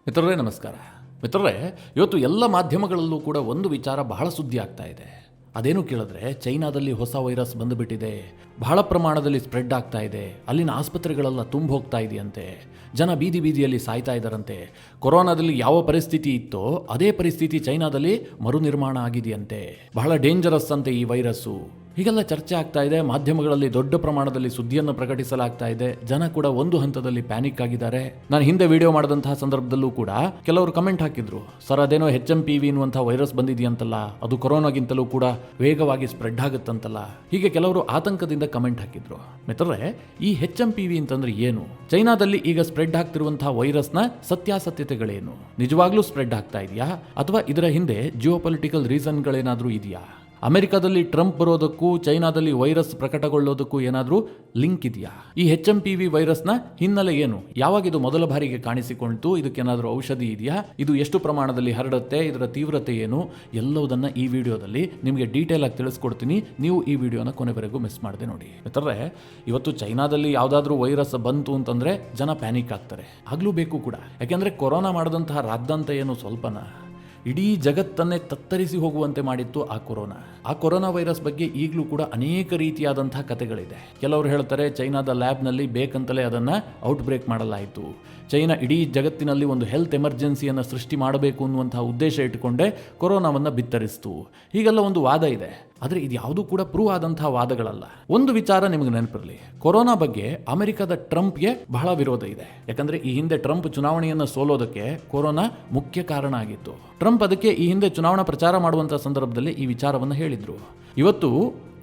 ಮಿತ್ರರೇ ನಮಸ್ಕಾರ. ಮಿತ್ರರೇ, ಇವತ್ತು ಎಲ್ಲ ಮಾಧ್ಯಮಗಳಲ್ಲೂ ಕೂಡ ಒಂದು ವಿಚಾರ ಬಹಳ ಸುದ್ದಿ ಆಗ್ತಾ ಇದೆ. ಅದೇನು ಕೇಳಿದ್ರೆ, ಚೈನಾದಲ್ಲಿ ಹೊಸ ವೈರಸ್ ಬಂದುಬಿಟ್ಟಿದೆ, ಬಹಳ ಪ್ರಮಾಣದಲ್ಲಿ ಸ್ಪ್ರೆಡ್ ಆಗ್ತಾ ಇದೆ, ಅಲ್ಲಿನ ಆಸ್ಪತ್ರೆಗಳೆಲ್ಲ ತುಂಬ ಹೋಗ್ತಾ ಇದೆಯಂತೆ, ಜನ ಬೀದಿ ಬೀದಿಯಲ್ಲಿ ಸಾಯ್ತಾ ಇದ್ದಾರಂತೆ, ಕೊರೋನಾದಲ್ಲಿ ಯಾವ ಪರಿಸ್ಥಿತಿ ಇತ್ತೋ ಅದೇ ಪರಿಸ್ಥಿತಿ ಚೈನಾದಲ್ಲಿ ಮರುನಿರ್ಮಾಣ ಆಗಿದೆಯಂತೆ, ಬಹಳ ಡೇಂಜರಸ್ ಅಂತೆ ಈ ವೈರಸ್ಸು. ಹೀಗೆಲ್ಲ ಚರ್ಚೆ ಆಗ್ತಾ ಇದೆ. ಮಾಧ್ಯಮಗಳಲ್ಲಿ ದೊಡ್ಡ ಪ್ರಮಾಣದಲ್ಲಿ ಸುದ್ದಿಯನ್ನು ಪ್ರಕಟಿಸಲಾಗ್ತಾ ಇದೆ. ಜನ ಕೂಡ ಒಂದು ಹಂತದಲ್ಲಿ ಪ್ಯಾನಿಕ್ ಆಗಿದ್ದಾರೆ. ನಾನು ಹಿಂದೆ ವಿಡಿಯೋ ಮಾಡಿದಂತಹ ಸಂದರ್ಭದಲ್ಲೂ ಕೂಡ ಕೆಲವರು ಕಮೆಂಟ್ ಹಾಕಿದ್ರು, ಸರ್ ಅದೇನೋ HMPV ಎನ್ನುವಂತಹ ವೈರಸ್ ಬಂದಿದೆಯಂತಲ್ಲ, ಅದು ಕೊರೋನಾಗಿಂತಲೂ ಕೂಡ ವೇಗವಾಗಿ ಸ್ಪ್ರೆಡ್ ಆಗುತ್ತಂತಲ್ಲ, ಹೀಗೆ ಕೆಲವರು ಆತಂಕದಿಂದ ಕಮೆಂಟ್ ಹಾಕಿದ್ರು. ಮಿತ್ರರೇ, ಈ HMPV ಅಂತಂದ್ರೆ ಏನು? ಚೈನಾದಲ್ಲಿ ಈಗ ಸ್ಪ್ರೆಡ್ ಆಗ್ತಿರುವಂತಹ ವೈರಸ್ನ ಸತ್ಯಾಸತ್ಯತೆಗಳೇನು? ನಿಜವಾಗ್ಲೂ ಸ್ಪ್ರೆಡ್ ಆಗ್ತಾ ಇದೆಯಾ ಅಥವಾ ಇದರ ಹಿಂದೆ ಜಿಯೋಪೊಲಿಟಿಕಲ್ ರೀಸನ್ಗಳೇನಾದ್ರೂ ಇದೆಯಾ? ಅಮೆರಿಕದಲ್ಲಿ ಟ್ರಂಪ್ ಬರೋದಕ್ಕೂ ಚೈನಾದಲ್ಲಿ ವೈರಸ್ ಪ್ರಕಟಗೊಳ್ಳೋದಕ್ಕೂ ಏನಾದರೂ ಲಿಂಕ್ ಇದೆಯಾ? ಈ HMPV ವೈರಸ್ನ ಹಿನ್ನೆಲೆ ಏನು? ಯಾವಾಗ ಇದು ಮೊದಲ ಬಾರಿಗೆ ಕಾಣಿಸಿಕೊಂಡಿತು? ಇದಕ್ಕೇನಾದರೂ ಔಷಧಿ ಇದೆಯಾ? ಇದು ಎಷ್ಟು ಪ್ರಮಾಣದಲ್ಲಿ ಹರಡುತ್ತೆ? ಇದರ ತೀವ್ರತೆ ಏನು? ಎಲ್ಲವುದನ್ನು ಈ ವಿಡಿಯೋದಲ್ಲಿ ನಿಮಗೆ ಡೀಟೇಲ್ ಆಗಿ ತಿಳಿಸ್ಕೊಡ್ತೀನಿ. ನೀವು ಈ ವಿಡಿಯೋನ ಕೊನೆವರೆಗೂ ಮಿಸ್ ಮಾಡದೆ ನೋಡಿ. ಮಿತ್ರರೇ, ಇವತ್ತು ಚೈನಾದಲ್ಲಿ ಯಾವುದಾದ್ರೂ ವೈರಸ್ ಬಂತು ಅಂತಂದ್ರೆ ಜನ ಪ್ಯಾನಿಕ್ ಆಗ್ತಾರೆ. ಆಗ್ಲೂ ಬೇಕು ಕೂಡ. ಯಾಕೆಂದ್ರೆ ಕೊರೋನಾ ಮಾಡಿದಂತಹ ರಾದ್ದಂತ ಏನು ಸ್ವಲ್ಪನ ಇಡೀ ಜಗತ್ತನ್ನೇ ತತ್ತರಿಸಿ ಹೋಗುವಂತೆ ಮಾಡಿತ್ತು ಆ ಕೊರೋನಾ ವೈರಸ್ ಬಗ್ಗೆ ಈಗಲೂ ಕೂಡ ಅನೇಕ ರೀತಿಯಾದಂತಹ ಕಥೆಗಳಿದೆ. ಕೆಲವರು ಹೇಳ್ತಾರೆ ಚೈನಾದ ಲ್ಯಾಬ್ನಲ್ಲಿ ಬೇಕಂತಲೇ ಅದನ್ನು ಔಟ್ ಬ್ರೇಕ್ ಮಾಡಲಾಯಿತು, ಚೈನಾ ಇಡೀ ಜಗತ್ತಿನಲ್ಲಿ ಒಂದು ಹೆಲ್ತ್ ಎಮರ್ಜೆನ್ಸಿಯನ್ನು ಸೃಷ್ಟಿ ಮಾಡಬೇಕು ಅನ್ನುವಂತಹ ಉದ್ದೇಶ ಇಟ್ಟುಕೊಂಡೇ ಕೊರೋನಾವನ್ನು ಬಿತ್ತರಿಸಿತು. ಹೀಗೆಲ್ಲ ಒಂದು ವಾದ ಇದೆ. ಆದರೆ ಇದು ಯಾವುದೂ ಕೂಡ ಪ್ರೂವ್ ಆದಂತಹ ವಾದಗಳಲ್ಲ. ಒಂದು ವಿಚಾರ ನಿಮಗೆ ನೆನಪಿರಲಿ, ಕೊರೋನಾ ಬಗ್ಗೆ ಅಮೆರಿಕದ ಟ್ರಂಪ್ಗೆ ಬಹಳ ವಿರೋಧ ಇದೆ. ಯಾಕಂದ್ರೆ ಈ ಹಿಂದೆ ಟ್ರಂಪ್ ಚುನಾವಣೆಯನ್ನು ಸೋಲೋದಕ್ಕೆ ಕೊರೋನಾ ಮುಖ್ಯ ಕಾರಣ ಆಗಿತ್ತು. ಟ್ರಂಪ್ ಅದಕ್ಕೆ ಈ ಹಿಂದೆ ಚುನಾವಣಾ ಪ್ರಚಾರ ಮಾಡುವಂತಹ ಸಂದರ್ಭದಲ್ಲಿ ಈ ವಿಚಾರವನ್ನು ಹೇಳಿದ್ರು. ಇವತ್ತು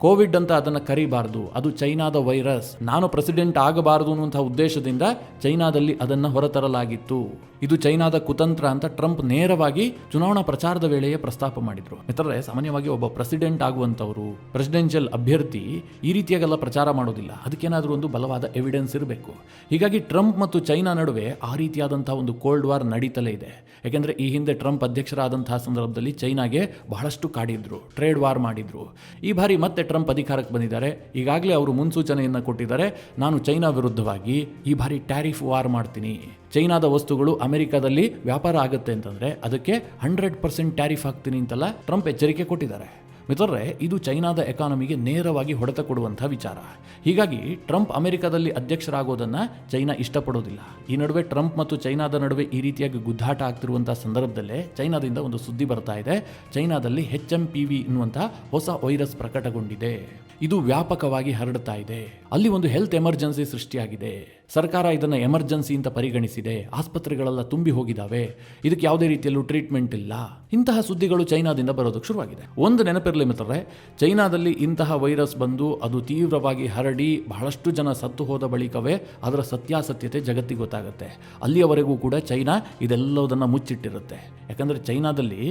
ಕೋವಿಡ್ ಅಂತ ಅದನ್ನು ಕರಿಬಾರ್ದು, ಅದು ಚೈನಾದ ವೈರಸ್, ನಾನು ಪ್ರೆಸಿಡೆಂಟ್ ಆಗಬಾರದು ಅನ್ನುವಂತಹ ಉದ್ದೇಶದಿಂದ ಚೈನಾದಲ್ಲಿ ಅದನ್ನು ಹೊರತರಲಾಗಿತ್ತು, ಇದು ಚೈನಾದ ಕುತಂತ್ರ ಅಂತ ಟ್ರಂಪ್ ನೇರವಾಗಿ ಚುನಾವಣಾ ಪ್ರಚಾರದ ವೇಳೆಯೇ ಪ್ರಸ್ತಾಪ ಮಾಡಿದ್ರು. ಮಿತ್ರರೇ, ಸಾಮಾನ್ಯವಾಗಿ ಒಬ್ಬ ಪ್ರೆಸಿಡೆಂಟ್ ಆಗುವಂಥವರು, ಪ್ರೆಸಿಡೆನ್ಷಿಯಲ್ ಅಭ್ಯರ್ಥಿ ಈ ರೀತಿಯಾಗೆಲ್ಲ ಪ್ರಚಾರ ಮಾಡೋದಿಲ್ಲ. ಅದಕ್ಕೇನಾದರೂ ಒಂದು ಬಲವಾದ ಎವಿಡೆನ್ಸ್ ಇರಬೇಕು. ಹೀಗಾಗಿ ಟ್ರಂಪ್ ಮತ್ತು ಚೈನಾ ನಡುವೆ ಆ ರೀತಿಯಾದಂತಹ ಒಂದು ಕೋಲ್ಡ್ ವಾರ್ ನಡೀತಲೇ ಇದೆ. ಯಾಕೆಂದರೆ ಈ ಹಿಂದೆ ಟ್ರಂಪ್ ಅಧ್ಯಕ್ಷರಾದಂತಹ ಸಂದರ್ಭದಲ್ಲಿ ಚೈನಾಗೆ ಬಹಳಷ್ಟು ಕಾಡಿದ್ರು, ಟ್ರೇಡ್ ವಾರ್ ಮಾಡಿದ್ರು. ಈ ಬಾರಿ ಮತ್ತೆ ಟ್ರಂಪ್ ಅಧಿಕಾರಕ್ಕೆ ಬಂದಿದ್ದಾರೆ. ಈಗಾಗಲೇ ಅವರು ಮುನ್ಸೂಚನೆಯನ್ನು ಕೊಟ್ಟಿದ್ದಾರೆ, ನಾನು ಚೈನಾ ವಿರುದ್ಧವಾಗಿ ಈ ಬಾರಿ ಟ್ಯಾರಿಫ್ ವಾರ್ ಮಾಡ್ತೀನಿ, ಚೈನಾದ ವಸ್ತುಗಳು ಅಮೆರಿಕದಲ್ಲಿ ವ್ಯಾಪಾರ ಆಗುತ್ತೆ ಅಂತಂದರೆ ಅದಕ್ಕೆ 100% ಟ್ಯಾರಿಫ್ ಹಾಕ್ತೀನಿ ಅಂತೆಲ್ಲ ಟ್ರಂಪ್ ಎಚ್ಚರಿಕೆ ಕೊಟ್ಟಿದ್ದಾರೆ. ಮಿತ್ರರೇ, ಇದು ಚೈನಾದ ಎಕಾನಮಿಗೆ ನೇರವಾಗಿ ಹೊಡೆತ ಕೊಡುವಂಥ ವಿಚಾರ. ಹೀಗಾಗಿ ಟ್ರಂಪ್ ಅಮೆರಿಕದಲ್ಲಿ ಅಧ್ಯಕ್ಷರಾಗೋದನ್ನು ಚೈನಾ ಇಷ್ಟಪಡೋದಿಲ್ಲ. ಈ ನಡುವೆ ಟ್ರಂಪ್ ಮತ್ತು ಚೈನಾದ ನಡುವೆ ಈ ರೀತಿಯಾಗಿ ಗುದ್ದಾಟ ಆಗ್ತಿರುವಂಥ ಸಂದರ್ಭದಲ್ಲೇ ಚೈನಾದಿಂದ ಒಂದು ಸುದ್ದಿ ಬರ್ತಾ ಇದೆ. ಚೈನಾದಲ್ಲಿ HMPV ಎನ್ನುವಂಥ ಹೊಸ ವೈರಸ್ ಪ್ರಕಟಗೊಂಡಿದೆ, ಇದು ವ್ಯಾಪಕವಾಗಿ ಹರಡ್ತಾ ಇದೆ, ಅಲ್ಲಿ ಒಂದು ಹೆಲ್ತ್ ಎಮರ್ಜೆನ್ಸಿ ಸೃಷ್ಟಿಯಾಗಿದೆ, ಸರ್ಕಾರ ಇದನ್ನು ಎಮರ್ಜೆನ್ಸಿ ಅಂತ ಪರಿಗಣಿಸಿದೆ, ಆಸ್ಪತ್ರೆಗಳೆಲ್ಲ ತುಂಬಿ ಹೋಗಿದ್ದಾವೆ, ಇದಕ್ಕೆ ಯಾವುದೇ ರೀತಿಯಲ್ಲೂ ಟ್ರೀಟ್ಮೆಂಟ್ ಇಲ್ಲ. ಇಂತಹ ಸುದ್ದಿಗಳು ಚೈನಾದಿಂದ ಬರೋದಕ್ಕೆ ಶುರುವಾಗಿದೆ. ಒಂದು ನೆನಪಿರಲಿ ಮಿತ್ರರೇ, ಚೈನಾದಲ್ಲಿ ಇಂತಹ ವೈರಸ್ ಬಂದು ಅದು ತೀವ್ರವಾಗಿ ಹರಡಿ ಬಹಳಷ್ಟು ಜನ ಸತ್ತು ಹೋದ ಬಳಿಕವೇ ಅದರ ಸತ್ಯಾಸತ್ಯತೆ ಜಗತ್ತಿಗೆ ಗೊತ್ತಾಗುತ್ತೆ. ಅಲ್ಲಿಯವರೆಗೂ ಕೂಡ ಚೈನಾ ಇದೆಲ್ಲದನ್ನು ಮುಚ್ಚಿಟ್ಟಿರುತ್ತೆ. ಯಾಕಂದರೆ ಚೈನಾದಲ್ಲಿ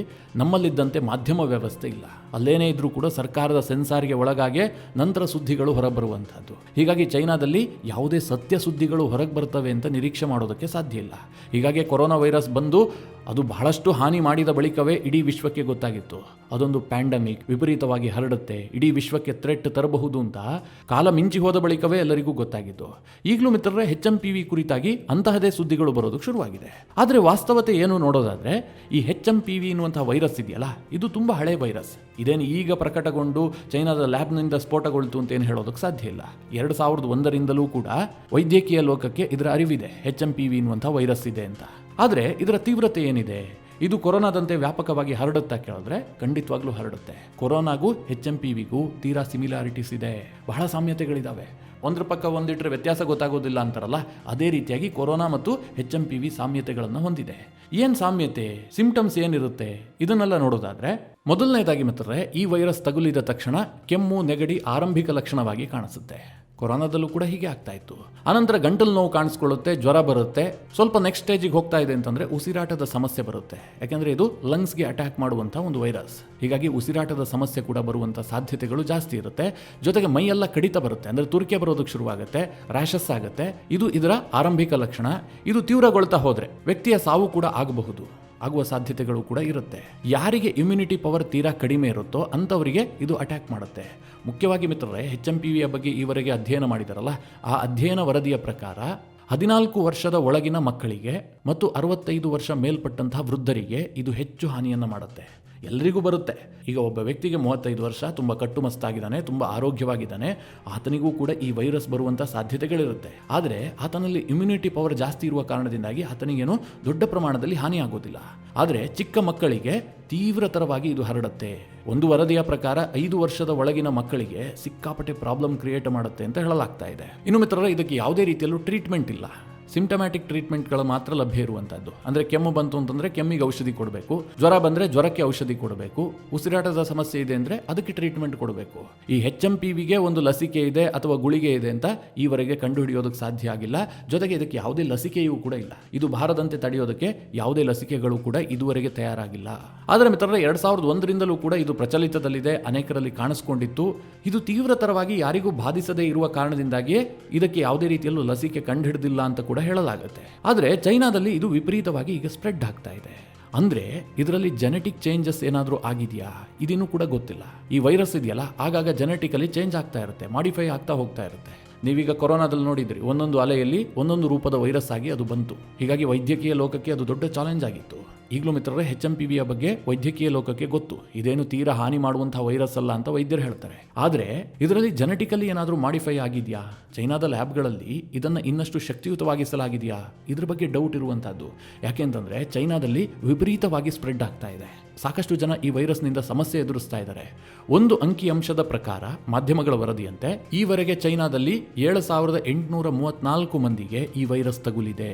ನಮ್ಮಲ್ಲಿದ್ದಂತೆ ಮಾಧ್ಯಮ ವ್ಯವಸ್ಥೆ ಇಲ್ಲ. ಅಲ್ಲೇನೇ ಇದ್ರೂ ಕೂಡ ಸರ್ಕಾರದ ಸೆನ್ಸಾರ್ಗೆ ಒಳಗಾಗೆ ನಂತರ ಸುದ್ದಿಗಳು ಹೊರಬರುವಂಥದ್ದು. ಹೀಗಾಗಿ ಚೈನಾದಲ್ಲಿ ಯಾವುದೇ ಸತ್ಯ ಸುದ್ದಿಗಳು ಹೊರಗೆ ಬರ್ತವೆ ಅಂತ ನಿರೀಕ್ಷೆ ಮಾಡೋದಕ್ಕೆ ಸಾಧ್ಯ ಇಲ್ಲ. ಹೀಗಾಗಿ ಕೊರೋನಾ ವೈರಸ್ ಬಂದು ಅದು ಬಹಳಷ್ಟು ಹಾನಿ ಮಾಡಿದ ಬಳಿಕವೇ ಇಡೀ ವಿಶ್ವಕ್ಕೆ ಗೊತ್ತಾಗಿತ್ತು, ಅದೊಂದು ಪ್ಯಾಂಡಮಿಕ್ ವಿಪರೀತವಾಗಿ ಹರಡುತ್ತೆ, ಇಡೀ ವಿಶ್ವಕ್ಕೆ ಥ್ರೆಟ್ ತರಬಹುದು ಅಂತ ಕಾಲ ಮಿಂಚಿ ಹೋದ ಬಳಿಕವೇ ಎಲ್ಲರಿಗೂ ಗೊತ್ತಾಗಿತ್ತು. ಈಗಲೂ ಮಿತ್ರರೇ, HMPV ಕುರಿತಾಗಿ ಅಂತಹದೇ ಸುದ್ದಿಗಳು ಬರೋದಕ್ಕೆ ಶುರುವಾಗಿದೆ. ಆದರೆ ವಾಸ್ತವತೆ ಏನು ನೋಡೋದಾದ್ರೆ, ಈ HMPV ಎನ್ನುವಂತಹ ವೈರಸ್ ಇದೆಯಲ್ಲ, ಇದು ತುಂಬ ಹಳೆ ವೈರಸ್. ಇದೇನು ಈಗ ಪ್ರಕಟಗೊಂಡು ಚೈನಾದ ಲ್ಯಾಬ್ನಿಂದ ಸ್ಫೋಟಗೊಳ್ತು ಅಂತ ಏನು ಹೇಳೋದಕ್ಕೆ ಸಾಧ್ಯ ಇಲ್ಲ. 2001ರಿಂದಲೂ ಕೂಡ ವೈದ್ಯಕೀಯ ಲೋಕಕ್ಕೆ ಇದರ ಅರಿವಿದೆ, HMPV ಎನ್ನುವಂಥ ವೈರಸ್ ಇದೆ ಅಂತ. ಆದರೆ ಇದರ ತೀವ್ರತೆ ಏನಿದೆ? ಇದು ಕೊರೋನಾದಂತೆ ವ್ಯಾಪಕವಾಗಿ ಹರಡುತ್ತಾ ಕೇಳಿದ್ರೆ ಖಂಡಿತವಾಗ್ಲೂ ಹರಡುತ್ತೆ. ಕೊರೋನಾಗೂ HMPVಗೂ ತೀರಾ ಸಿಮಿಲಾರಿಟೀಸ್ ಇದೆ, ಬಹಳ ಸಾಮ್ಯತೆಗಳಿದ್ದಾವೆ. ಒಂದ್ರ ಪಕ್ಕ ಒಂದಿಟ್ರೆ ವ್ಯತ್ಯಾಸ ಗೊತ್ತಾಗೋದಿಲ್ಲ ಅಂತಾರಲ್ಲ, ಅದೇ ರೀತಿಯಾಗಿ ಕೊರೋನಾ ಮತ್ತು HMPV ಸಾಮ್ಯತೆಗಳನ್ನು ಹೊಂದಿದೆ. ಏನು ಸಾಮ್ಯತೆ, ಸಿಂಪ್ಟಮ್ಸ್ ಏನಿರುತ್ತೆ, ಇದನ್ನೆಲ್ಲ ನೋಡೋದಾದ್ರೆ, ಮೊದಲನೇದಾಗಿ ಮಿತ್ರರೇ, ಈ ವೈರಸ್ ತಗುಲಿದ ತಕ್ಷಣ ಕೆಮ್ಮು, ನೆಗಡಿ ಆರಂಭಿಕ ಲಕ್ಷಣವಾಗಿ ಕಾಣಿಸುತ್ತೆ. ಕೊರೋನಾದಲ್ಲೂ ಕೂಡ ಹೀಗೆ ಆಗ್ತಾ ಇತ್ತು. ಅನಂತರ ಗಂಟಲು ನೋವು ಕಾಣಿಸ್ಕೊಳ್ಳುತ್ತೆ, ಜ್ವರ ಬರುತ್ತೆ. ಸ್ವಲ್ಪ ನೆಕ್ಸ್ಟ್ ಸ್ಟೇಜಿಗೆ ಹೋಗ್ತಾ ಇದೆ ಅಂತಂದ್ರೆ ಉಸಿರಾಟದ ಸಮಸ್ಯೆ ಬರುತ್ತೆ. ಯಾಕೆಂದ್ರೆ ಇದು ಲಂಗ್ಸ್ಗೆ ಅಟ್ಯಾಕ್ ಮಾಡುವಂಥ ಒಂದು ವೈರಸ್. ಹೀಗಾಗಿ ಉಸಿರಾಟದ ಸಮಸ್ಯೆ ಕೂಡ ಬರುವಂಥ ಸಾಧ್ಯತೆಗಳು ಜಾಸ್ತಿ ಇರುತ್ತೆ. ಜೊತೆಗೆ ಮೈಯೆಲ್ಲ ಕಡಿತ ಬರುತ್ತೆ, ಅಂದರೆ ತುರಿಕೆ ಬರೋದಕ್ಕೆ ಶುರುವಾಗುತ್ತೆ, ರ್ಯಾಷಸ್ ಆಗುತ್ತೆ. ಇದು ಇದರ ಆರಂಭಿಕ ಲಕ್ಷಣ. ಇದು ತೀವ್ರಗೊಳ್ತಾ ಹೋದರೆ ವ್ಯಕ್ತಿಯ ಸಾವು ಕೂಡ ಆಗಬಹುದು, ಆಗುವ ಸಾಧ್ಯತೆಗಳು ಕೂಡ ಇರುತ್ತೆ. ಯಾರಿಗೆ ಇಮ್ಯುನಿಟಿ ಪವರ್ ತೀರಾ ಕಡಿಮೆ ಇರುತ್ತೋ ಅಂಥವರಿಗೆ ಇದು ಅಟ್ಯಾಕ್ ಮಾಡುತ್ತೆ. ಮುಖ್ಯವಾಗಿ ಮಿತ್ರರೇ, HMPV ಬಗ್ಗೆ ಈವರೆಗೆ ಅಧ್ಯಯನ ಮಾಡಿದಾರಲ್ಲ, ಆ ಅಧ್ಯಯನ ವರದಿಯ ಪ್ರಕಾರ 14 ವರ್ಷದ ಒಳಗಿನ ಮಕ್ಕಳಿಗೆ ಮತ್ತು 65 ವರ್ಷ ಮೇಲ್ಪಟ್ಟಂತಹ ವೃದ್ಧರಿಗೆ ಇದು ಹೆಚ್ಚು ಹಾನಿಯನ್ನು ಮಾಡುತ್ತೆ. ಎಲ್ರಿಗೂ ಬರುತ್ತೆ. ಈಗ ಒಬ್ಬ ವ್ಯಕ್ತಿಗೆ 35 ವರ್ಷ, ತುಂಬ ಕಟ್ಟುಮಸ್ತಾಗಿದ್ದಾನೆ, ತುಂಬ ಆರೋಗ್ಯವಾಗಿದ್ದಾನೆ, ಆತನಿಗೂ ಕೂಡ ಈ ವೈರಸ್ ಬರುವಂಥ ಸಾಧ್ಯತೆಗಳಿರುತ್ತೆ. ಆದರೆ ಆತನಲ್ಲಿ ಇಮ್ಯುನಿಟಿ ಪವರ್ ಜಾಸ್ತಿ ಇರುವ ಕಾರಣದಿಂದಾಗಿ ಆತನಿಗೇನು ದೊಡ್ಡ ಪ್ರಮಾಣದಲ್ಲಿ ಹಾನಿಯಾಗೋದಿಲ್ಲ. ಆದರೆ ಚಿಕ್ಕ ಮಕ್ಕಳಿಗೆ ತೀವ್ರತರವಾಗಿ ಇದು ಹರಡುತ್ತೆ. ಒಂದು ವರದಿಯ ಪ್ರಕಾರ 5 ವರ್ಷದ ಒಳಗಿನ ಮಕ್ಕಳಿಗೆ ಸಿಕ್ಕಾಪಟ್ಟೆ ಪ್ರಾಬ್ಲಮ್ ಕ್ರಿಯೇಟ್ ಮಾಡುತ್ತೆ ಅಂತ ಹೇಳಲಾಗ್ತಾ ಇದೆ. ಇನ್ನು ಮಿತ್ರರೇ, ಇದಕ್ಕೆ ಯಾವುದೇ ರೀತಿಯಲ್ಲೂ ಟ್ರೀಟ್ಮೆಂಟ್ ಇಲ್ಲ. ಸಿಂಪ್ಟಮ್ಯಾಟಿಕ್ ಟ್ರೀಟ್ಮೆಂಟ್ಗಳು ಮಾತ್ರ ಲಭ್ಯ ಇರುವಂಥದ್ದು. ಅಂದರೆ ಕೆಮ್ಮು ಬಂತು ಅಂತಂದರೆ ಕೆಮ್ಮಿಗೆ ಔಷಧಿ ಕೊಡಬೇಕು, ಜ್ವರ ಬಂದರೆ ಜ್ವರಕ್ಕೆ ಔಷಧಿ ಕೊಡಬೇಕು, ಉಸಿರಾಟದ ಸಮಸ್ಯೆ ಇದೆ ಅಂದರೆ ಅದಕ್ಕೆ ಟ್ರೀಟ್ಮೆಂಟ್ ಕೊಡಬೇಕು. ಈ HMPVಗೆ ಒಂದು ಲಸಿಕೆ ಇದೆ ಅಥವಾ ಗುಳಿಗೆ ಇದೆ ಅಂತ ಈವರೆಗೆ ಕಂಡುಹಿಡಿಯೋದಕ್ಕೆ ಸಾಧ್ಯ ಆಗಿಲ್ಲ. ಜೊತೆಗೆ ಇದಕ್ಕೆ ಯಾವುದೇ ಲಸಿಕೆಯೂ ಕೂಡ ಇಲ್ಲ. ಇದು ಬಾರದಂತೆ ತಡೆಯೋದಕ್ಕೆ ಯಾವುದೇ ಲಸಿಕೆಗಳು ಕೂಡ ಇದುವರೆಗೆ ತಯಾರಾಗಿಲ್ಲ. ಆದರೆ ಮಿತ್ರರೇ, 2001ರಿಂದಲೂ ಕೂಡ ಇದು ಪ್ರಚಲಿತದಲ್ಲಿದೆ, ಅನೇಕರಲ್ಲಿ ಕಾಣಿಸ್ಕೊಂಡಿತ್ತು. ಇದು ತೀವ್ರತರವಾಗಿ ಯಾರಿಗೂ ಬಾಧಿಸದೇ ಇರುವ ಕಾರಣದಿಂದಾಗಿಯೇ ಇದಕ್ಕೆ ಯಾವುದೇ ರೀತಿಯಲ್ಲೂ ಲಸಿಕೆ ಕಂಡುಹಿಡಿದಿಲ್ಲ ಅಂತ ಕೂಡ ಹೇಳಲಾಗುತ್ತೆ. ಆದರೆ ಚೈನಾದಲ್ಲಿ ಇದು ವಿಪರೀತವಾಗಿ ಈಗ ಸ್ಪ್ರೆಡ್ ಆಗ್ತಾ ಇದೆ. ಅಂದರೆ ಇದರಲ್ಲಿ ಜೆನೆಟಿಕ್ ಚೇಂಜಸ್ ಏನಾದರೂ ಆಗಿದೆಯಾ ಇದಿನ್ನೂ ಕೂಡ ಗೊತ್ತಿಲ್ಲ. ಈ ವೈರಸ್ ಇದೆಯಲ್ಲ, ಆಗಾಗ ಜೆನೆಟಿಕಲಿ ಚೇಂಜ್ ಆಗ್ತಾ ಇರುತ್ತೆ, ಮಾಡಿಫೈ ಆಗ್ತಾ ಹೋಗ್ತಾ ಇರುತ್ತೆ. ನೀವೀಗ ಕೊರೋನಾದಲ್ಲಿ ನೋಡಿದ್ರಿ, ಒಂದೊಂದು ಅಲೆಯಲ್ಲಿ ಒಂದೊಂದು ರೂಪದ ವೈರಸ್ ಆಗಿ ಅದು ಬಂತು. ಹೀಗಾಗಿ ವೈದ್ಯಕೀಯ ಲೋಕಕ್ಕೆ ಅದು ದೊಡ್ಡ ಚಾಲೆಂಜ್ ಆಗಿತ್ತು. ಈಗಲೂ ಮಿತ್ರರೇ, HMPVಯ ಬಗ್ಗೆ ವೈದ್ಯಕೀಯ ಲೋಕಕ್ಕೆ ಗೊತ್ತು, ಇದೇನು ತೀರಾ ಹಾನಿ ಮಾಡುವಂತಹ ವೈರಸ್ ಅಲ್ಲ ಅಂತ ವೈದ್ಯರು ಹೇಳ್ತಾರೆ. ಆದರೆ ಇದರಲ್ಲಿ ಜೆನೆಟಿಕಲಿ ಏನಾದರೂ ಮಾಡಿಫೈ ಆಗಿದೆಯಾ, ಚೈನಾದ ಲ್ಯಾಬ್ಗಳಲ್ಲಿ ಇದನ್ನು ಇನ್ನಷ್ಟು ಶಕ್ತಿಯುತವಾಗಿಸಲಾಗಿದೆಯಾ, ಇದ್ರ ಬಗ್ಗೆ ಡೌಟ್ ಇರುವಂತಹದ್ದು. ಯಾಕೆಂತಂದ್ರೆ ಚೈನಾದಲ್ಲಿ ವಿಪರೀತವಾಗಿ ಸ್ಪ್ರೆಡ್ ಆಗ್ತಾ ಇದೆ. ಸಾಕಷ್ಟು ಜನ ಈ ವೈರಸ್ನಿಂದ ಸಮಸ್ಯೆ ಎದುರಿಸ್ತಾ ಇದ್ದಾರೆ. ಒಂದು ಅಂಕಿಅಂಶದ ಪ್ರಕಾರ, ಮಾಧ್ಯಮಗಳ ವರದಿಯಂತೆ ಈವರೆಗೆ ಚೈನಾದಲ್ಲಿ 7,834 ಮಂದಿಗೆ ಈ ವೈರಸ್ ತಗುಲಿದೆ.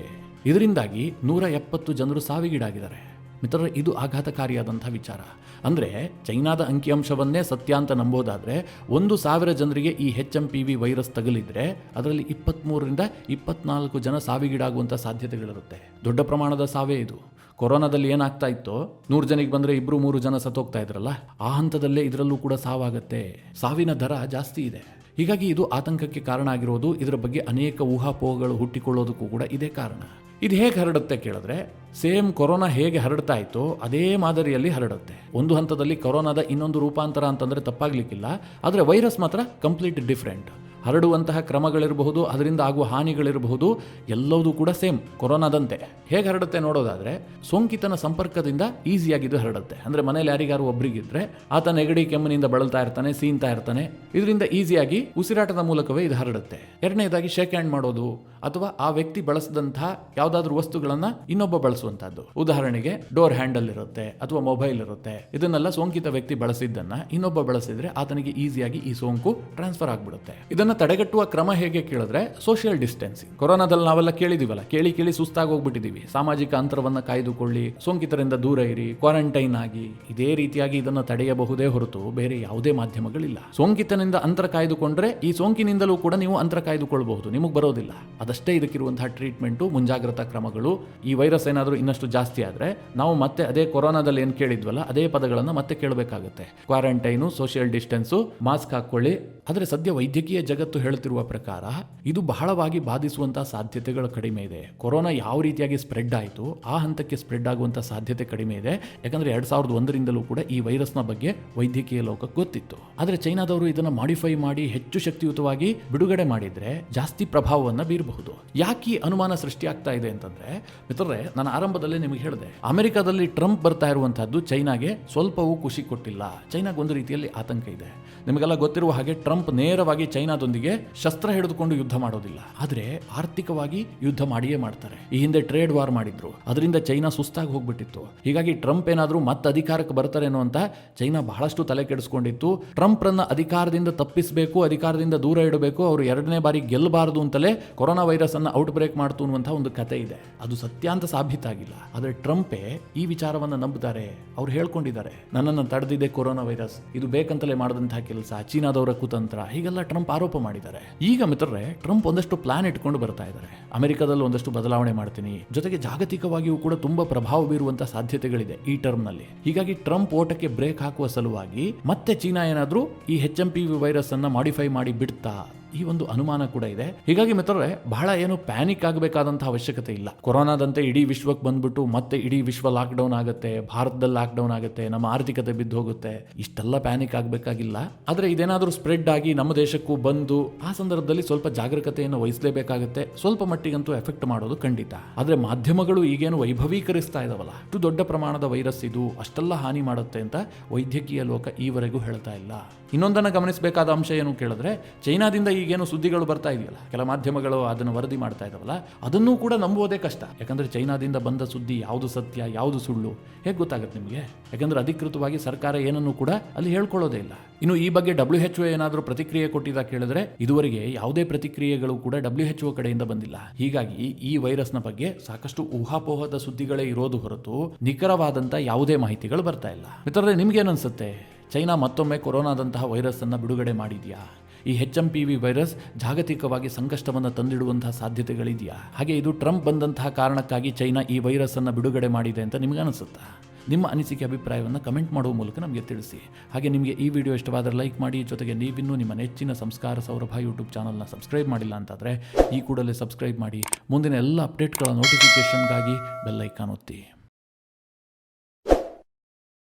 ಇದರಿಂದಾಗಿ 170 ಜನರು ಸಾವಿಗೀಡಾಗಿದ್ದಾರೆ. ಮಿತ್ರರೇ, ಇದು ಆಘಾತಕಾರಿಯಾದಂಥ ವಿಚಾರ. ಅಂದರೆ ಚೈನಾದ ಅಂಕಿಅಂಶವನ್ನೇ ಸತ್ಯ ಅಂತ ನಂಬೋದಾದರೆ 1,000 ಜನರಿಗೆ ಈ HMPV ವೈರಸ್ ತಗುಲಿದ್ರೆ ಅದರಲ್ಲಿ 23ರಿಂದ 24 ಜನ ಸಾವಿಗೀಡಾಗುವಂಥ ಸಾಧ್ಯತೆಗಳಿರುತ್ತೆ. ದೊಡ್ಡ ಪ್ರಮಾಣದ ಸಾವೇ ಇದು. ಕೊರೋನಾದಲ್ಲಿ ಏನಾಗ್ತಾ ಇತ್ತೋ, 100 ಜನಿಗೆ ಬಂದರೆ 2-3 ಜನ ಸತ್ತೋಗ್ತಾ ಇದ್ರಲ್ಲ, ಆ ಹಂತದಲ್ಲೇ ಇದರಲ್ಲೂ ಕೂಡ ಸಾವಾಗುತ್ತೆ. ಸಾವಿನ ದರ ಜಾಸ್ತಿ ಇದೆ. ಹೀಗಾಗಿ ಇದು ಆತಂಕಕ್ಕೆ ಕಾರಣ ಆಗಿರೋದು. ಇದರ ಬಗ್ಗೆ ಅನೇಕ ಊಹಾಪೋಹಗಳು ಹುಟ್ಟಿಕೊಳ್ಳೋದಕ್ಕೂ ಕೂಡ ಇದೇ ಕಾರಣ. ಇದು ಹೇಗೆ ಹರಡುತ್ತೆ ಕೇಳಿದ್ರೆ, ಸೇಮ್ ಕೊರೋನಾ ಹೇಗೆ ಹರಡ್ತಾ ಇತ್ತೋ ಅದೇ ಮಾದರಿಯಲ್ಲಿ ಹರಡುತ್ತೆ. ಒಂದು ಹಂತದಲ್ಲಿ ಕೊರೋನಾದ ಇನ್ನೊಂದು ರೂಪಾಂತರ ಅಂತಂದರೆ ತಪ್ಪಾಗ್ಲಿಕ್ಕಿಲ್ಲ. ಆದರೆ ವೈರಸ್ ಮಾತ್ರ ಕಂಪ್ಲೀಟ್ ಡಿಫ್ರೆಂಟ್. ಹರಡುವಂತಹ ಕ್ರಮಗಳಿರಬಹುದು, ಅದರಿಂದ ಆಗುವ ಹಾನಿಗಳಿರಬಹುದು, ಎಲ್ಲವೂ ಕೂಡ ಸೇಮ್ ಕೊರೋನಾದಂತೆ. ಹೇಗೆ ಹರಡುತ್ತೆ ನೋಡೋದಾದರೆ, ಸೋಂಕಿತನ ಸಂಪರ್ಕದಿಂದ ಈಸಿಯಾಗಿದ್ದು ಹರಡುತ್ತೆ. ಅಂದರೆ ಮನೇಲಿ ಯಾರಿಗಾರು ಒಬ್ರಿಗಿದ್ರೆ ಆತ ನೆಗಡಿ ಕೆಮ್ಮಿನಿಂದ ಬಳಲ್ತಾ ಇರ್ತಾನೆ, ಸೀನ್ತಾ ಇರ್ತಾನೆ, ಇದರಿಂದ ಈಸಿಯಾಗಿ ಉಸಿರಾಟದ ಮೂಲಕವೇ ಇದು ಹರಡುತ್ತೆ. ಎರಡನೇದಾಗಿ ಶೇಕ್ ಹ್ಯಾಂಡ್ ಮಾಡೋದು ಅಥವಾ ಆ ವ್ಯಕ್ತಿ ಬಳಸಿದಂತಹ ಯಾವುದಾದ್ರೂ ವಸ್ತುಗಳನ್ನು ಇನ್ನೊಬ್ಬ ಬಳಸುವಂತಹದ್ದು. ಉದಾಹರಣೆಗೆ ಡೋರ್ ಹ್ಯಾಂಡಲ್ ಇರುತ್ತೆ ಅಥವಾ ಮೊಬೈಲ್ ಇರುತ್ತೆ. ಇದನ್ನೆಲ್ಲ ಸೋಂಕಿತ ವ್ಯಕ್ತಿ ಬಳಸಿದ್ದನ್ನ ಇನ್ನೊಬ್ಬ ಬಳಸಿದ್ರೆ ಆತನಿಗೆ ಈಸಿಯಾಗಿ ಈ ಸೋಂಕು ಟ್ರಾನ್ಸ್ಫರ್ ಆಗ್ಬಿಡುತ್ತೆ. ಇದನ್ನ ತಡೆಗಟ್ಟುವ ಕ್ರಮ ಹೇಗೆ ಕೇಳಿದ್ರೆ, ಸೋಷಿಯಲ್ ಡಿಸ್ಟೆನ್ಸಿಂಗ್. ಕೊರೋನಾದಲ್ಲಿ ನಾವೆಲ್ಲ ಕೇಳಿದಿವಲ್ಲ, ಕೇಳಿ ಸುಸ್ತಾಗಿ ಹೋಗ್ಬಿಟ್ಟಿದೀವಿ. ಸಾಮಾಜಿಕ ಅಂತರವನ್ನ ಕಾಯ್ದುಕೊಳ್ಳಿ, ಸೋಂಕಿತರಿಂದ ದೂರ ಇರಿ, ಕ್ವಾರಂಟೈನ್ ಆಗಿ. ಇದೇ ರೀತಿಯಾಗಿ ಇದನ್ನು ತಡೆಯಬಹುದೇ ಹೊರತು ಬೇರೆ ಯಾವುದೇ ಮಾಧ್ಯಮಗಳಿಲ್ಲ. ಸೋಂಕಿತನಿಂದ ಅಂತರ ಕಾಯ್ದುಕೊಂಡ್ರೆ ಈ ಸೋಂಕಿನಿಂದಲೂ ಕೂಡ ನೀವು ಅಂತರ ಕಾಯ್ದುಕೊಳ್ಳಬಹುದು, ನಿಮಗೆ ಬರೋದಿಲ್ಲ. ಅದಷ್ಟೇ ಇದಕ್ಕಿರುವಂತಹ ಟ್ರೀಟ್ಮೆಂಟು, ಮುಂಜಾಗ್ರತಾ ಕ್ರಮಗಳು. ಈ ವೈರಸ್ ಏನಾದರೂ ಇನ್ನಷ್ಟು ಜಾಸ್ತಿ ಆದರೆ ನಾವು ಮತ್ತೆ ಅದೇ ಕೊರೋನಾದಲ್ಲಿ ಏನು ಕೇಳಿದ್ವಲ್ಲ ಅದೇ ಪದಗಳನ್ನು ಮತ್ತೆ ಕೇಳಬೇಕಾಗುತ್ತೆ. ಕ್ವಾರಂಟೈನು, ಸೋಷಿಯಲ್ ಡಿಸ್ಟೆನ್ಸು, ಮಾಸ್ಕ್ ಹಾಕೊಳ್ಳಿ. ಆದರೆ ಸದ್ಯ ವೈದ್ಯಕೀಯ ಜಗತ್ತು ಹೇಳುತ್ತಿರುವ ಪ್ರಕಾರ ಇದು ಬಹಳವಾಗಿ ಬಾಧಿಸುವಂತಹ ಸಾಧ್ಯತೆಗಳು ಕಡಿಮೆ ಇದೆ. ಕೊರೋನಾ ಯಾವ ರೀತಿಯಾಗಿ ಸ್ಪ್ರೆಡ್ ಆಯಿತು ಆ ಹಂತಕ್ಕೆ ಸ್ಪ್ರೆಡ್ ಆಗುವಂತಹ ಸಾಧ್ಯತೆ ಕಡಿಮೆ ಇದೆ. ಯಾಕಂದ್ರೆ 2001ರಿಂದಲೂ ಕೂಡ ಈ ವೈರಸ್ನ ಬಗ್ಗೆ ವೈದ್ಯಕೀಯ ಲೋಕಕ್ಕೆ ಗೊತ್ತಿತ್ತು. ಆದರೆ ಚೈನಾದವರು ಇದನ್ನು ಮಾಡಿಫೈ ಮಾಡಿ ಹೆಚ್ಚು ಶಕ್ತಿಯುತವಾಗಿ ಬಿಡುಗಡೆ ಮಾಡಿದ್ರೆ ಜಾಸ್ತಿ ಪ್ರಭಾವವನ್ನು ಬೀರಬಹುದು. ಯಾಕೆ ಈ ಅನುಮಾನ ಸೃಷ್ಟಿ ಆಗ್ತಾ ಇದೆ ಅಂತಂದ್ರೆ, ಮಿತ್ರರೇ, ನಾನು ಆರಂಭದಲ್ಲೇ ನಿಮಗೆ ಹೇಳಿದೆ, ಅಮೆರಿಕದಲ್ಲಿ ಟ್ರಂಪ್ ಬರ್ತಾ ಇರುವಂತಹದ್ದು ಚೈನಾಗೆ ಸ್ವಲ್ಪವೂ ಖುಷಿ ಕೊಟ್ಟಿಲ್ಲ. ಚೈನಾಗೆ ಒಂದು ರೀತಿಯಲ್ಲಿ ಆತಂಕ ಇದೆ. ನಿಮಗೆಲ್ಲ ಗೊತ್ತಿರುವ ಹಾಗೆ ಟ್ರಂಪ್ ನೇರವಾಗಿ ಚೈನಾದೊಂದಿಗೆ ಶಸ್ತ್ರ ಹಿಡಿದುಕೊಂಡು ಯುದ್ಧ ಮಾಡೋದಿಲ್ಲ, ಆದರೆ ಆರ್ಥಿಕವಾಗಿ ಯುದ್ಧ ಮಾಡಿಯೇ ಮಾಡ್ತಾರೆ. ಈ ಹಿಂದೆ ಟ್ರೇಡ್ ವಾರ್ ಮಾಡಿದ್ರು, ಅದರಿಂದ ಚೈನಾ ಸುಸ್ತಾಗಿ ಹೋಗ್ಬಿಟ್ಟಿತ್ತು. ಹೀಗಾಗಿ ಟ್ರಂಪ್ ಏನಾದರೂ ಮತ್ತೆ ಅಧಿಕಾರಕ್ಕೆ ಬರ್ತಾರೇನೋ ಅಂತ ಚೈನಾ ಬಹಳಷ್ಟು ತಲೆ ಕೆಡಿಸ್ಕೊಂಡಿತ್ತು. ಟ್ರಂಪ್ರನ್ನ ಅಧಿಕಾರದಿಂದ ತಪ್ಪಿಸಬೇಕು, ಅಧಿಕಾರದಿಂದ ದೂರ ಇಡಬೇಕು, ಅವರು 2ನೇ ಬಾರಿ ಗೆಲ್ಲಬಾರದು ಅಂತಲೇ ಕೊರೋನಾ ವೈರಸ್ ಅನ್ನು ಔಟ್ ಬ್ರೇಕ್ ಮಾಡ್ತು ಅನ್ನುವಂಥ ಒಂದು ಕತೆ ಇದೆ. ಅದು ಸತ್ಯ ಅಂತ ಸಾಬೀತಾಗಿಲ್ಲ. ಆದರೆ ಟ್ರಂಪೇ ಈ ವಿಚಾರವನ್ನು ನಂಬುತ್ತಾರೆ. ಅವ್ರು ಹೇಳ್ಕೊಂಡಿದ್ದಾರೆ, ನನ್ನನ್ನು ತಡೆದಿದೆ ಕೊರೋನಾ ವೈರಸ್, ಇದು ಬೇಕಂತಲೇ ಮಾಡಿದಂತಹ ಕೆಲಸ, ಚೀನಾದವರ ಕುತಂತ್ರ, ಹೀಗೆಲ್ಲ ಟ್ರಂಪ್ ಆರೋಪ ಮಾಡಿದ್ದಾರೆ. ಈಗ ಮಿತ್ರರೇ, ಟ್ರಂಪ್ ಒಂದಷ್ಟು ಪ್ಲಾನ್ ಇಟ್ಕೊಂಡು ಬರ್ತಾ ಇದ್ದಾರೆ. ಅಮೆರಿಕದಲ್ಲಿ ಒಂದಷ್ಟು ಬದಲಾವಣೆ ಮಾಡ್ತೀನಿ, ಜೊತೆಗೆ ಜಾಗತಿಕವಾಗಿಯೂ ಕೂಡ ತುಂಬಾ ಪ್ರಭಾವ ಬೀರುವಂತಹ ಸಾಧ್ಯತೆಗಳಿದೆ ಈ ಟರ್ಮ್ನಲ್ಲಿ. ಹೀಗಾಗಿ ಟ್ರಂಪ್ ಓಟಕ್ಕೆ ಬ್ರೇಕ್ ಹಾಕುವ ಸಲುವಾಗಿ ಮತ್ತೆ ಚೀನಾ ಏನಾದರೂ ಈ HMPV ವೈರಸ್ ಅನ್ನ ಮಾಡಿಫೈ ಮಾಡಿ ಬಿಡ್ತಾ ಈ ಒಂದು ಅನುಮಾನ ಕೂಡ ಇದೆ. ಹೀಗಾಗಿ ಮಿತ್ರರೇ, ಬಹಳ ಏನು ಪ್ಯಾನಿಕ್ ಆಗಬೇಕಾದಂತಹ ಅವಶ್ಯಕತೆ ಇಲ್ಲ. ಕೊರೋನಾದಂತೆ ಇಡೀ ವಿಶ್ವಕ್ಕೆ ಬಂದ್ಬಿಟ್ಟು ಮತ್ತೆ ಇಡೀ ವಿಶ್ವ ಲಾಕ್ಡೌನ್ ಆಗುತ್ತೆ, ಭಾರತದಲ್ಲಿ ಲಾಕ್ಡೌನ್ ಆಗುತ್ತೆ, ನಮ್ಮ ಆರ್ಥಿಕತೆ ಬಿದ್ದು ಹೋಗುತ್ತೆ, ಇಷ್ಟೆಲ್ಲ ಪ್ಯಾನಿಕ್ ಆಗಬೇಕಾಗಿಲ್ಲ. ಆದರೆ ಇದೇನಾದರೂ ಸ್ಪ್ರೆಡ್ ಆಗಿ ನಮ್ಮ ದೇಶಕ್ಕೂ ಬಂದು ಆ ಸಂದರ್ಭದಲ್ಲಿ ಸ್ವಲ್ಪ ಜಾಗರೂಕತೆಯನ್ನು ವಹಿಸಲೇಬೇಕಾಗುತ್ತೆ. ಸ್ವಲ್ಪ ಮಟ್ಟಿಗಂತೂ ಎಫೆಕ್ಟ್ ಮಾಡೋದು ಖಂಡಿತ. ಆದರೆ ಮಾಧ್ಯಮಗಳು ಈಗೇನು ವೈಭವೀಕರಿಸ್ತಾ ಇದಾವಲ್ಲ, ಇಷ್ಟು ದೊಡ್ಡ ಪ್ರಮಾಣದ ವೈರಸ್ ಇದು ಅಷ್ಟೆಲ್ಲ ಹಾನಿ ಮಾಡುತ್ತೆ ಅಂತ ವೈದ್ಯಕೀಯ ಲೋಕ ಈವರೆಗೂ ಹೇಳ್ತಾ ಇಲ್ಲ. ಇನ್ನೊಂದನ್ನು ಗಮನಿಸಬೇಕಾದ ಅಂಶ ಏನು ಕೇಳಿದ್ರೆ, ಚೈನಾದಿಂದ ಈಗೇನು ಸುದ್ದಿಗಳು ಬರ್ತಾ ಇದೆಯಲ್ಲ, ಕೆಲ ಮಾಧ್ಯಮಗಳು ಅದನ್ನು ವರದಿ ಮಾಡ್ತಾ ಇದಾವಲ್ಲ, ಅದನ್ನೂ ಕೂಡ ನಂಬುವುದೇ ಕಷ್ಟ. ಯಾಕಂದ್ರೆ ಚೈನಾದಿಂದ ಬಂದ ಸುದ್ದಿ ಯಾವುದು ಸತ್ಯ ಯಾವುದು ಸುಳ್ಳು ಹೇಗೆ ಗೊತ್ತಾಗುತ್ತೆ ನಿಮಗೆ? ಯಾಕಂದ್ರೆ ಅಧಿಕೃತವಾಗಿ ಸರ್ಕಾರ ಏನನ್ನು ಕೂಡ ಅಲ್ಲಿ ಹೇಳ್ಕೊಳ್ಳೋದೇ ಇಲ್ಲ. ಇನ್ನು ಈ ಬಗ್ಗೆ WHO ಏನಾದರೂ ಪ್ರತಿಕ್ರಿಯೆ ಕೊಟ್ಟಿದ್ದ ಕೇಳಿದ್ರೆ, ಇದುವರೆಗೆ ಯಾವುದೇ ಪ್ರತಿಕ್ರಿಯೆಗಳು ಕೂಡ WHO ಕಡೆಯಿಂದ ಬಂದಿಲ್ಲ. ಹೀಗಾಗಿ ಈ ವೈರಸ್ನ ಬಗ್ಗೆ ಸಾಕಷ್ಟು ಊಹಾಪೋಹದ ಸುದ್ದಿಗಳೇ ಇರೋದು ಹೊರತು ನಿಖರವಾದಂಥ ಯಾವುದೇ ಮಾಹಿತಿಗಳು ಬರ್ತಾ ಇಲ್ಲ. ಮಿತ್ರರೇ, ನಿಮ್ಗೇನನ್ಸುತ್ತೆ? ಚೈನಾ ಮತ್ತೊಮ್ಮೆ ಕೊರೋನಾದಂತಹ ವೈರಸ್ ಅನ್ನು ಬಿಡುಗಡೆ ಮಾಡಿದೆಯಾ? ಈ HMPV ವೈರಸ್ ಜಾಗತಿಕವಾಗಿ ಸಂಕಷ್ಟವನ್ನು ತಂದಿಡುವಂತಹ ಸಾಧ್ಯತೆಗಳಿದೆಯಾ? ಹಾಗೆ ಇದು ಟ್ರಂಪ್ ಬಂದಂತಹ ಕಾರಣಕ್ಕಾಗಿ ಚೈನಾ ಈ ವೈರಸ್ ಅನ್ನು ಬಿಡುಗಡೆ ಮಾಡಿದೆ ಅಂತ ನಿಮ್ಗೆ ಅನಿಸುತ್ತಾ? ನಿಮ್ಮ ಅನಿಸಿಕೆ ಅಭಿಪ್ರಾಯವನ್ನು ಕಮೆಂಟ್ ಮಾಡುವ ಮೂಲಕ ನಮಗೆ ತಿಳಿಸಿ. ಹಾಗೆ ನಿಮಗೆ ಈ ವಿಡಿಯೋ ಇಷ್ಟವಾದರೆ ಲೈಕ್ ಮಾಡಿ. ಜೊತೆಗೆ ನೀವಿನ್ನೂ ನಿಮ್ಮ ನೆಚ್ಚಿನ ಸಂಸ್ಕಾರ ಸೌರಭ ಯೂಟ್ಯೂಬ್ ಚಾನಲ್ನ ಸಬ್ಸ್ಕ್ರೈಬ್ ಮಾಡಿಲ್ಲ ಅಂತಾದರೆ ಈ ಕೂಡಲೇ ಸಬ್ಸ್ಕ್ರೈಬ್ ಮಾಡಿ. ಮುಂದಿನ ಎಲ್ಲ ಅಪ್ಡೇಟ್ಗಳ ನೋಟಿಫಿಕೇಷನ್ಗಾಗಿ ಬೆಲ್ ಐಕಾನ್ ಒತ್ತಿ.